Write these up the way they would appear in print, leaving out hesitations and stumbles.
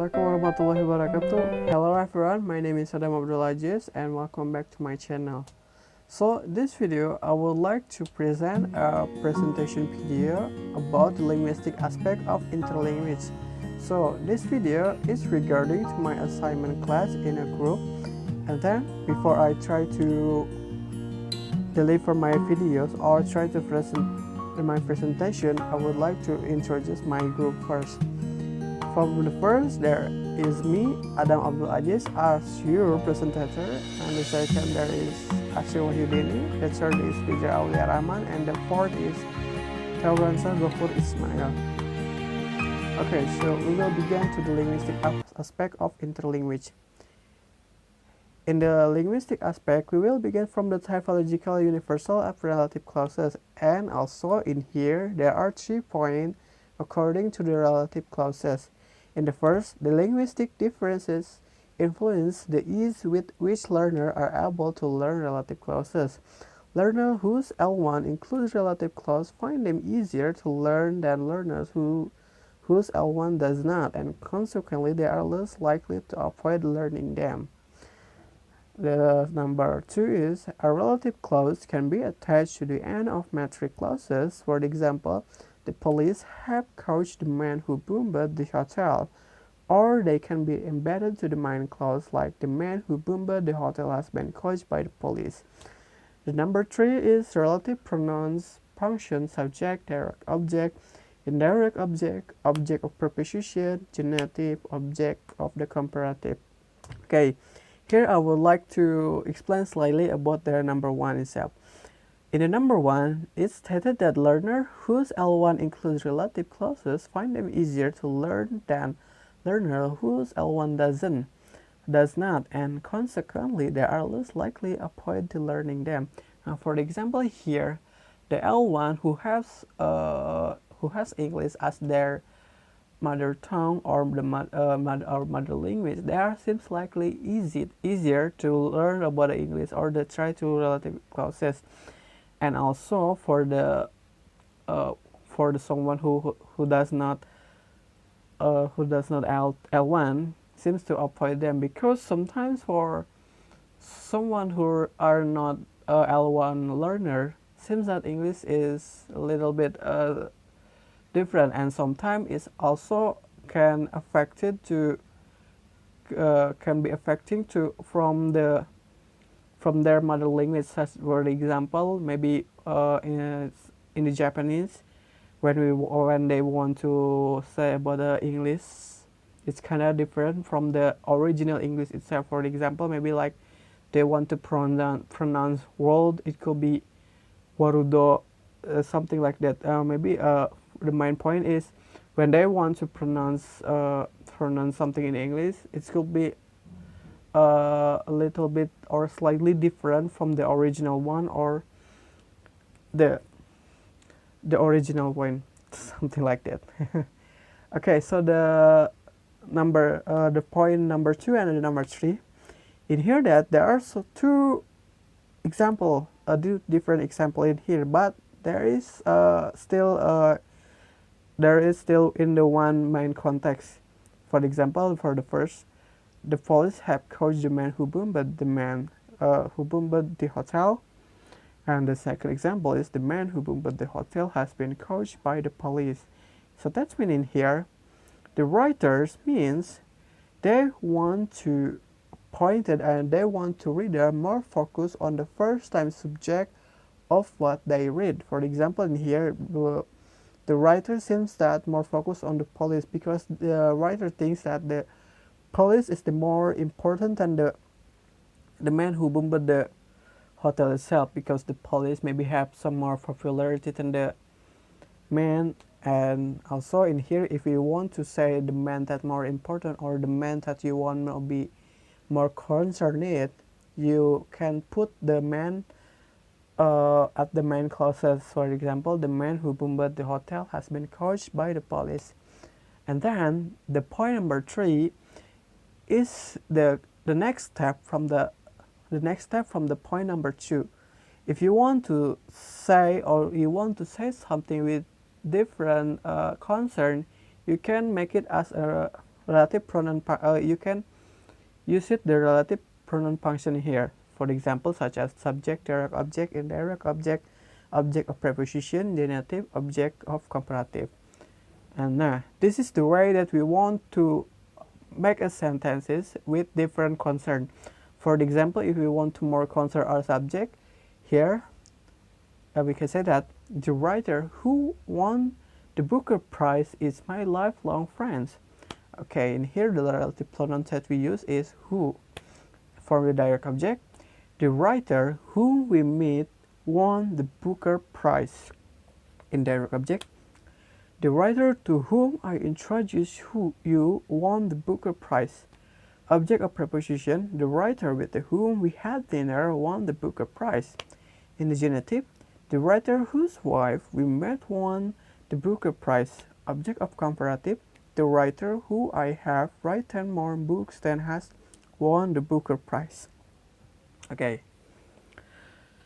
Assalamualaikum warahmatullahi wabarakatuh. Hello everyone, my name is Adam Abdulaziz and welcome back to my channel. So this video I would like to present a presentation video about the linguistic aspect of interlanguage. So this video is regarding to my assignment class in a group, and then before I try to deliver my videos or try to present my presentation, I would like to introduce my group first. From the first, there is me, Adam Abdulaziz, as your presenter, and the second there is Ashir Wahyudini, the third is Bija Aulia Rahman, and the fourth is Tauransa Gofur Ismail. Okay, so we will begin to the linguistic aspect of interlanguage. In the linguistic aspect, we will begin from the typological universal of relative clauses, and also in here there are 3 points according to the relative clauses. In the first, the linguistic differences influence the ease with which learners are able to learn relative clauses. Learners whose L1 includes relative clause find them easier to learn than learners whose L1 does not, and consequently they are less likely to avoid learning them. The number 2 is a relative clause can be attached to the end of metric clauses. For example, the police have caught the man who bombed the hotel, or they can be embedded to the main clause, like the man who bombed the hotel has been caught by the police. The number 3 is relative pronouns, function, subject, direct object, indirect object, object of preposition, genitive, object of the comparative. Okay. Here I would like to explain slightly about the number 1 itself. In the number 1, it's stated that learners whose L1 includes relative clauses find them easier to learn than learners whose L1 does not, and consequently they are less likely to avoid learning them. Now, for example, here the L1 who has English as their mother tongue or the mother language, they seems likely easier to learn about the English or the try to relative clauses. And also for the someone who does not L1 seems to avoid them, because sometimes for someone who are not L1 learner, seems that English is a little bit different, and sometimes it also can be affecting to from their mother language. Such, for example, maybe in the Japanese, when they want to say about the English, it's kind of different from the original English itself. For example, maybe like they want to pronounce world, it could be warudo, something like that. Maybe the main point is when they want to pronounce something in English, it could be a little bit or slightly different from the original one, or the original one, something like that. Okay, so the point number 2 and the number 3 in here, that there are two example, different example in here, but there is still in the one main context. For example, for the first, the police have caught the man who bombed the hotel, and the second example is the man who bombed the hotel has been caught by the police. So that's meaning here, the writers means they want to point it, and they want to reader more focus on the first time subject of what they read. For example, in here, the writer seems that more focused on the police, because the writer thinks that the police is the more important than the man who bombed the hotel itself, because the police maybe have some more popularity than the man. And also in here, if you want to say the man that more important, or the man that you want to be more concerned, you can put the man at the main clauses. For example, the man who bombed the hotel has been caught by the police. And then the point number 3 is the next step from the point number 2. If you want to say, or you want to say something with different concern, you can make it as a relative pronoun, you can use it the relative pronoun function here. For example, such as subject, direct object, indirect object, object of preposition, genitive, object of comparative. And now, this is the way that we want to make a sentences with different concern. For example, if we want to more concern our subject, here we can say that the writer who won the Booker Prize is my lifelong friend. Okay, and here the relative pronoun that we use is who. For the direct object, the writer whom we meet won the Booker Prize. Indirect object, the writer to whom I introduce you won the Booker Prize. Object of preposition, the writer with whom we had dinner won the Booker Prize. In the genitive, the writer whose wife we met won the Booker Prize. Object of comparative, the writer who I have written more books than has won the Booker Prize. Okay,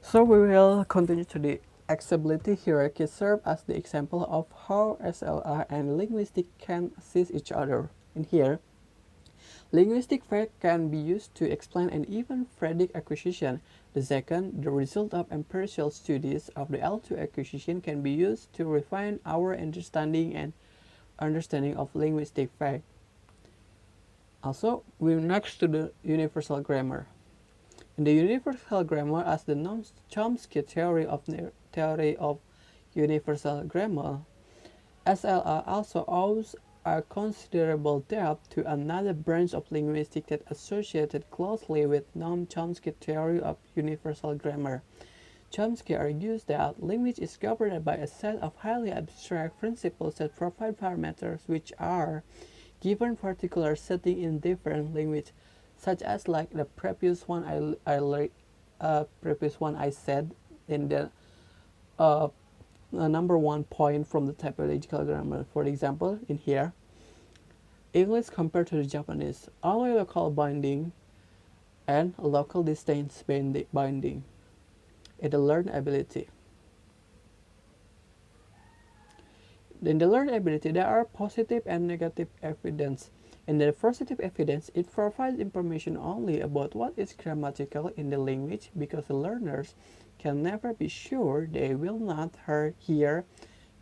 so we will continue to the accessibility hierarchy serve as the example of how SLR and linguistic can assist each other. In here, linguistic fact can be used to explain and even predict acquisition. The second, the result of empirical studies of the L2 acquisition can be used to refine our understanding of linguistic fact. Also, we next to the universal grammar. In the universal grammar, as the Chomsky theory of universal grammar, SLR also owes a considerable depth to another branch of linguistics that associated closely with non-Chomsky theory of universal grammar. Chomsky argues that language is governed by a set of highly abstract principles that provide parameters which are given particular setting in different languages, such as like the previous one I said in the number 1 point from the typological grammar. For example, in here, English compared to the Japanese, only local binding and local distance binding. In the learned ability. In the learned ability, there are positive and negative evidence. In the positive evidence, it provides information only about what is grammatical in the language because the learners can never be sure they will not hear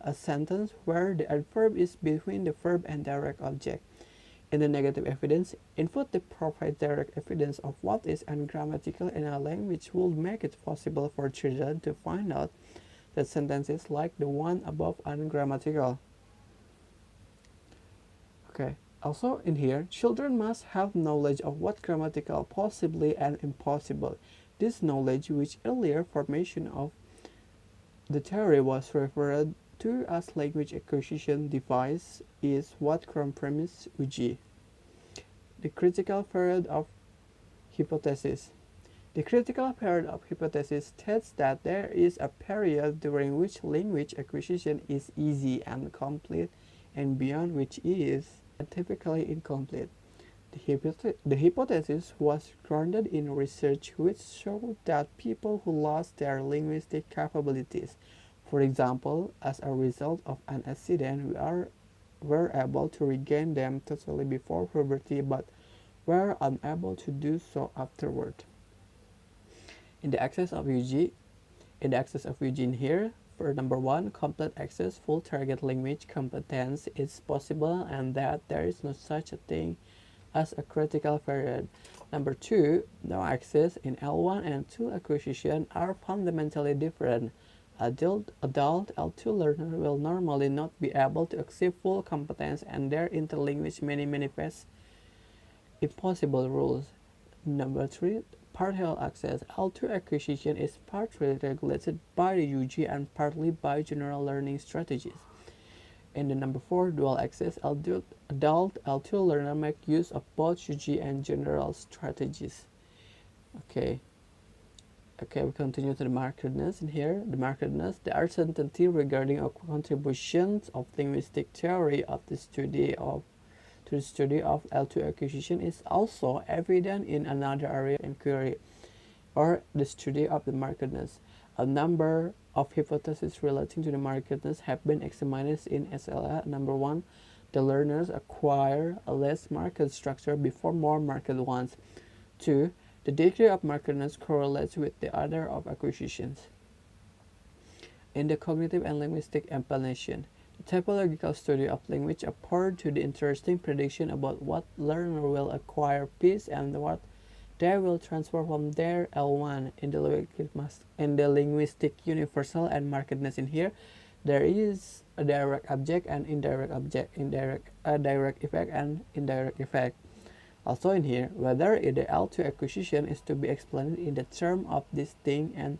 a sentence where the adverb is between the verb and direct object. In the negative evidence, input that provides direct evidence of what is ungrammatical in a language will make it possible for children to find out that sentences like the one above are ungrammatical. Okay. Also in here, children must have knowledge of what grammatical possibly and impossible. This knowledge, which earlier formation of the theory was referred to as language acquisition device, is what comprises uji. The critical period of hypothesis. The critical period of hypothesis states that there is a period during which language acquisition is easy and complete, and beyond which is typically incomplete. The hypothesis was grounded in research which showed that people who lost their linguistic capabilities, for example, as a result of an accident, were able to regain them totally before puberty but were unable to do so afterward. In the access of UG, in here, for number 1, complete access, full target language competence is possible and that there is no such a thing as a critical period. Number 2, no access in L1 and L2 acquisition are fundamentally different. Adult L2 learner will normally not be able to achieve full competence and their interlanguage may manifest impossible rules. Number 3, partial access. L2 acquisition is partly regulated by the UG and partly by general learning strategies. And the number 4, dual access. Adult L2 learner make use of both UG and general strategies. Okay, we continue to the markedness. In here, the markedness, the uncertainty regarding contributions of linguistic theory of the study of L2 acquisition is also evident in another area of inquiry, or the study of the markedness. A number of hypotheses relating to the markedness have been examined in SLR. Number 1, The learners acquire a less marked structure before more marked ones. 2. The degree of markedness correlates with the order of acquisitions. In the cognitive and linguistic explanation, the typological study of language affords to the interesting prediction about what learner will acquire piece and what they will transfer from their L1 in the linguistic universal and markedness. In here, there is a direct object and indirect object, a direct effect and indirect effect. Also in here, whether the L2 acquisition is to be explained in the term of distinct and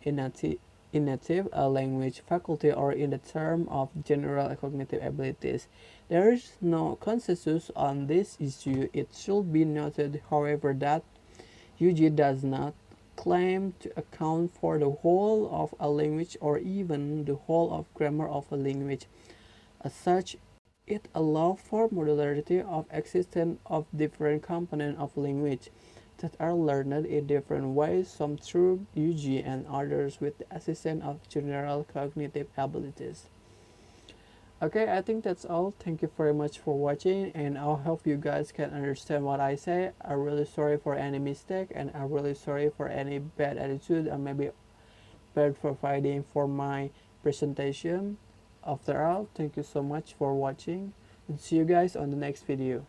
innate language faculty or in the term of general cognitive abilities. There is no consensus on this issue. It should be noted, however, that UG does not claim to account for the whole of a language or even the whole of grammar of a language. As such, it allows for modularity of existence of different components of language that are learned in different ways, some through UG and others with the assistance of general cognitive abilities. Okay, I think that's all. Thank you very much for watching, and I hope you guys can understand what I say. I'm really sorry for any mistake, and I'm really sorry for any bad attitude or maybe bad providing for my presentation. After all, thank you so much for watching, and see you guys on the next video.